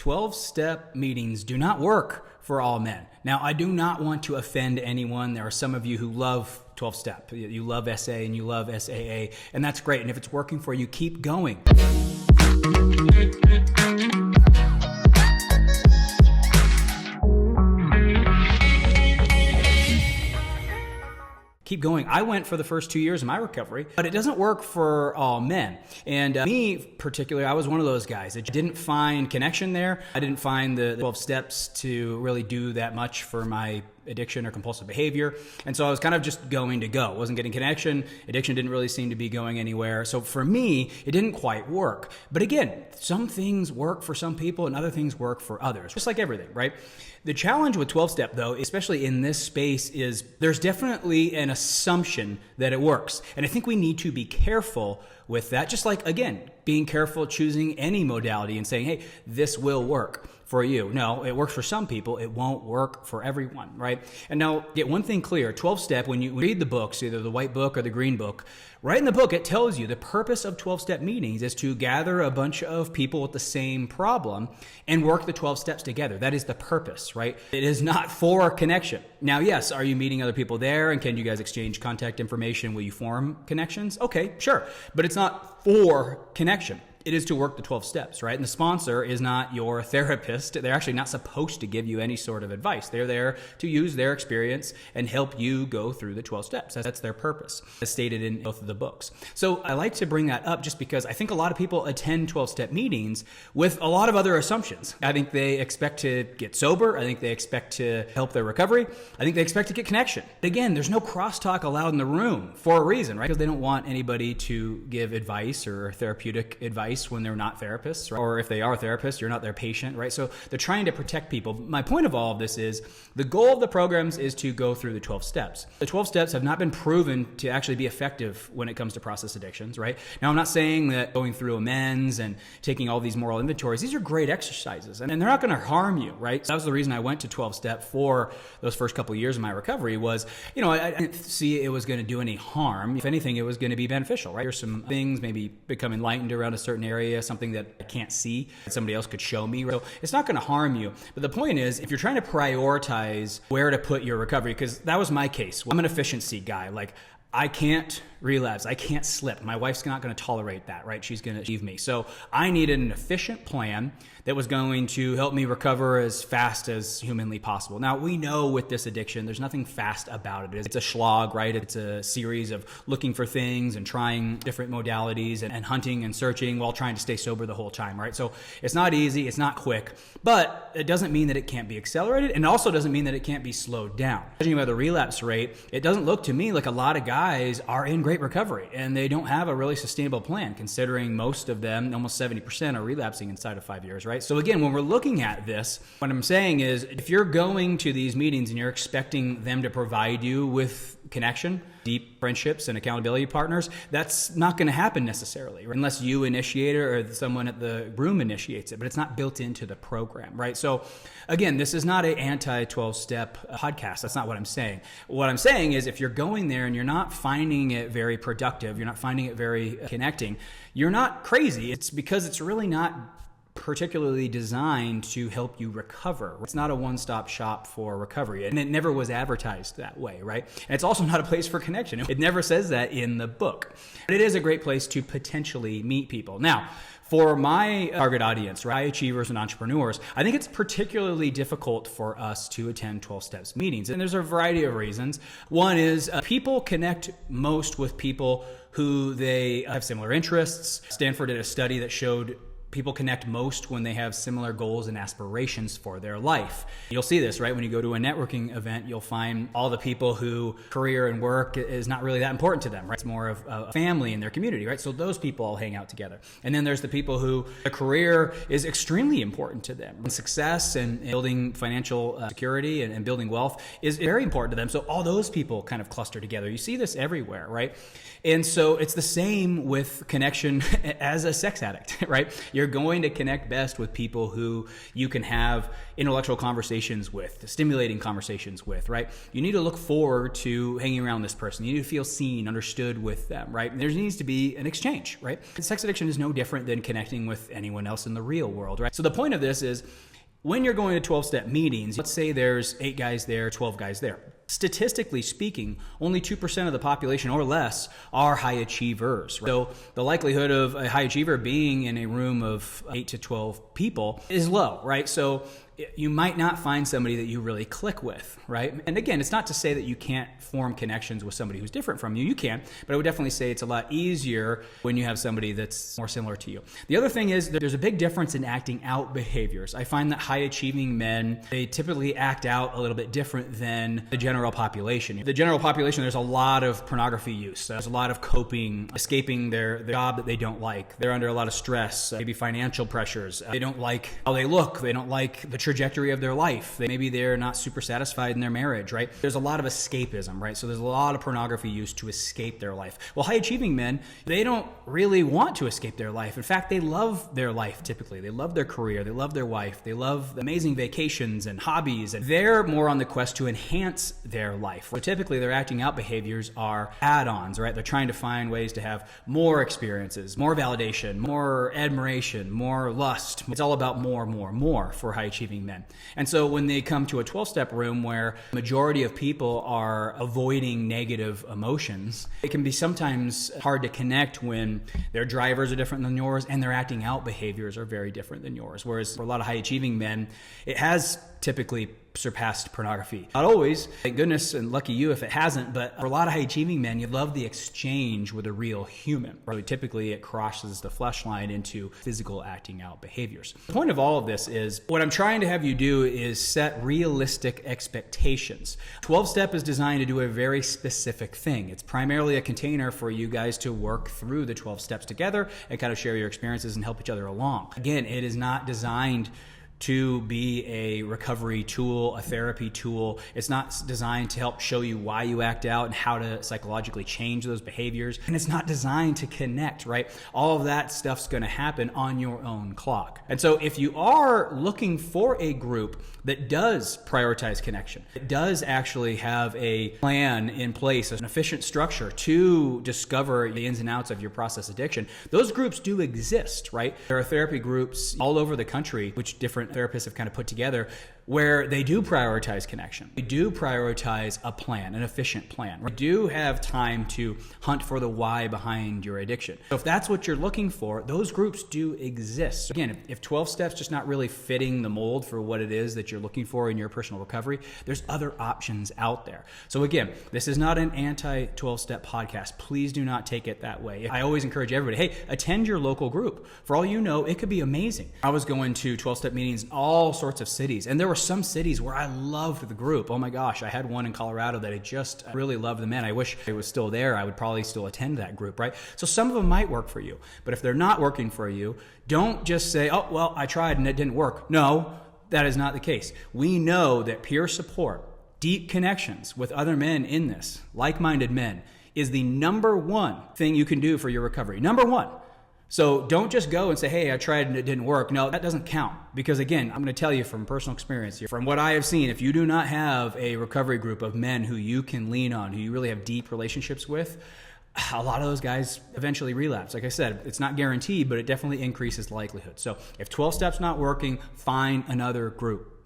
12-step meetings do not work for all men. Now, I do not want to offend anyone. There are some of you who love 12-step. You love SA and you love SAA, and that's great. And if it's working for you, keep going. Keep going. I went for the first 2 years of my recovery, but it doesn't work for all men. And me particularly, I was one of those guys that didn't find connection there. I didn't find the 12 steps to really do that much for my addiction or compulsive behavior. And so I was kind of just going to go. Wasn't getting connection. Addiction didn't really seem to be going anywhere. So for me, it didn't quite work. But again, some things work for some people and other things work for others, just like everything, right? The challenge with 12-step, though, especially in this space, is there's definitely an assumption that it works. And I think we need to be careful with that, just like, again, being careful choosing any modality and saying, hey, this will work for you. No, it works for some people. It won't work for everyone, right? And now, get one thing clear. 12-step, when you read the books, either the white book or the green book, right in the book, it tells you the purpose of 12-step meetings is to gather a bunch of people with the same problem and work the 12 steps together. That is the purpose, right? It is not for connection. Now, yes, are you meeting other people there? And can you guys exchange contact information? Will you form connections? Okay, sure. But it's not for connection. It is to work the 12 steps, right? And the sponsor is not your therapist. They're actually not supposed to give you any sort of advice. They're there to use their experience and help you go through the 12 steps. That's their purpose, as stated in both of the books. So I like to bring that up just because I think a lot of people attend 12-step meetings with a lot of other assumptions. I think they expect to get sober. I think they expect to help their recovery. I think they expect to get connection. Again, there's no crosstalk allowed in the room for a reason, right? Because they don't want anybody to give advice or therapeutic advice when they're not therapists, right? Or if they are therapists, you're not their patient, right? So they're trying to protect people. My point of all of this is the goal of the programs is to go through the 12 steps. The 12 steps have not been proven to actually be effective when it comes to process addictions, right? Now, I'm not saying that going through amends and taking all these moral inventories, these are great exercises and they're not going to harm you, right? So that was the reason I went to 12-step for those first couple of years of my recovery was, I didn't see it was going to do any harm. If anything, it was going to be beneficial, right? There's some things, maybe become enlightened around a certain area, something that I can't see that somebody else could show me. So it's not going to harm you. But the point is, if you're trying to prioritize where to put your recovery, because that was my case. I'm an efficiency guy. Like, I can't relapse. I can't slip. My wife's not going to tolerate that, right? She's going to leave me. So I needed an efficient plan that was going to help me recover as fast as humanly possible. Now, we know with this addiction, there's nothing fast about it. It's a slog, right? It's a series of looking for things and trying different modalities and hunting and searching while trying to stay sober the whole time, right? So it's not easy. It's not quick. But it doesn't mean that it can't be accelerated. And it also doesn't mean that it can't be slowed down. Judging by the relapse rate, it doesn't look to me like a lot of guys are in great recovery and they don't have a really sustainable plan, considering most of them, almost 70%, are relapsing inside of 5 years, right? So again, when we're looking at this, what I'm saying is if you're going to these meetings and you're expecting them to provide you with connection, deep friendships and accountability partners, that's not going to happen necessarily, right? Unless you initiate it or someone at the room initiates it, but it's not built into the program, right? So again, this is not an anti-12-step podcast. That's not what I'm saying. What I'm saying is if you're going there and you're not finding it very productive, you're not finding it very connecting, you're not crazy. It's because it's really not particularly designed to help you recover. It's not a one-stop shop for recovery, and it never was advertised that way, right? And it's also not a place for connection. It never says that in the book. But it is a great place to potentially meet people. Now, for my target audience, high achievers and entrepreneurs, I think it's particularly difficult for us to attend 12 Steps meetings. And there's a variety of reasons. One is people connect most with people who they have similar interests. Stanford did a study that showed people connect most when they have similar goals and aspirations for their life. You'll see this, right? When you go to a networking event, you'll find all the people who career and work is not really that important to them, right? It's more of a family in their community, right? So those people all hang out together. And then there's the people who a career is extremely important to them. And success and building financial security and building wealth is very important to them. So all those people kind of cluster together. You see this everywhere, right? And so it's the same with connection as a sex addict, right? You're going to connect best with people who you can have intellectual conversations with, stimulating conversations with, right? You need to look forward to hanging around this person. You need to feel seen, understood with them, right? There needs to be an exchange, right? And sex addiction is no different than connecting with anyone else in the real world, right? So the point of this is, when you're going to 12-step meetings, let's say there's 8 guys there, 12 guys there. Statistically speaking, only 2% of the population or less are high achievers. Right? So the likelihood of a high achiever being in a room of 8 to 12 people is low, right? So you might not find somebody that you really click with, right? And again, it's not to say that you can't form connections with somebody who's different from you. You can, but I would definitely say it's a lot easier when you have somebody that's more similar to you. The other thing is there's a big difference in acting out behaviors. I find that high achieving men, they typically act out a little bit different than the general population. The general population, there's a lot of pornography use. There's a lot of coping, escaping their job that they don't like. They're under a lot of stress, maybe financial pressures. They don't like how they look. They don't like the trajectory of their life. Maybe they're not super satisfied in their marriage, right? There's a lot of escapism, right? So there's a lot of pornography used to escape their life. Well, high achieving men, they don't really want to escape their life. In fact, they love their life typically. They love their career. They love their wife. They love amazing vacations and hobbies. And they're more on the quest to enhance their life. So typically their acting out behaviors are add-ons, right? They're trying to find ways to have more experiences, more validation, more admiration, more lust. It's all about more for high achieving men. And so when they come to a 12-step room where the majority of people are avoiding negative emotions, it can be sometimes hard to connect when their drivers are different than yours and their acting out behaviors are very different than yours. Whereas for a lot of high achieving men, it has typically surpassed pornography. Not always, thank goodness, and lucky you if it hasn't, but for a lot of high achieving men, you love the exchange with a real human. So typically it crosses the flesh line into physical acting out behaviors. The point of all of this is, what I'm trying to have you do is set realistic expectations. 12-step is designed to do a very specific thing. It's primarily a container for you guys to work through the 12 steps together and kind of share your experiences and help each other along. Again, it is not designed to be a recovery tool, a therapy tool. It's not designed to help show you why you act out and how to psychologically change those behaviors. And it's not designed to connect, right? All of that stuff's gonna happen on your own clock. And so if you are looking for a group that does prioritize connection, it does actually have a plan in place, an efficient structure to discover the ins and outs of your process addiction, those groups do exist, right? There are therapy groups all over the country, which different therapists have kind of put together, where they do prioritize connection. They do prioritize a plan, an efficient plan. They do have time to hunt for the why behind your addiction. So if that's what you're looking for, those groups do exist. So again, if 12 steps just not really fitting the mold for what it is that you're looking for in your personal recovery, there's other options out there. So again, this is not an anti-12-step podcast. Please do not take it that way. I always encourage everybody, hey, attend your local group. For all you know, it could be amazing. I was going to 12-step meetings in all sorts of cities, and there were some cities where I loved the group. Oh my gosh, I had one in Colorado that I really loved the men. I wish it was still there. I would probably still attend that group, right? So some of them might work for you, but if they're not working for you, don't just say, oh, well, I tried and it didn't work. No, that is not the case. We know that peer support, deep connections with other men in this, like-minded men, is the number one thing you can do for your recovery. Number one. So don't just go and say, hey, I tried and it didn't work. No, that doesn't count. Because again, I'm going to tell you from personal experience here, from what I have seen, if you do not have a recovery group of men who you can lean on, who you really have deep relationships with, a lot of those guys eventually relapse. Like I said, it's not guaranteed, but it definitely increases the likelihood. So if 12 steps not working, find another group.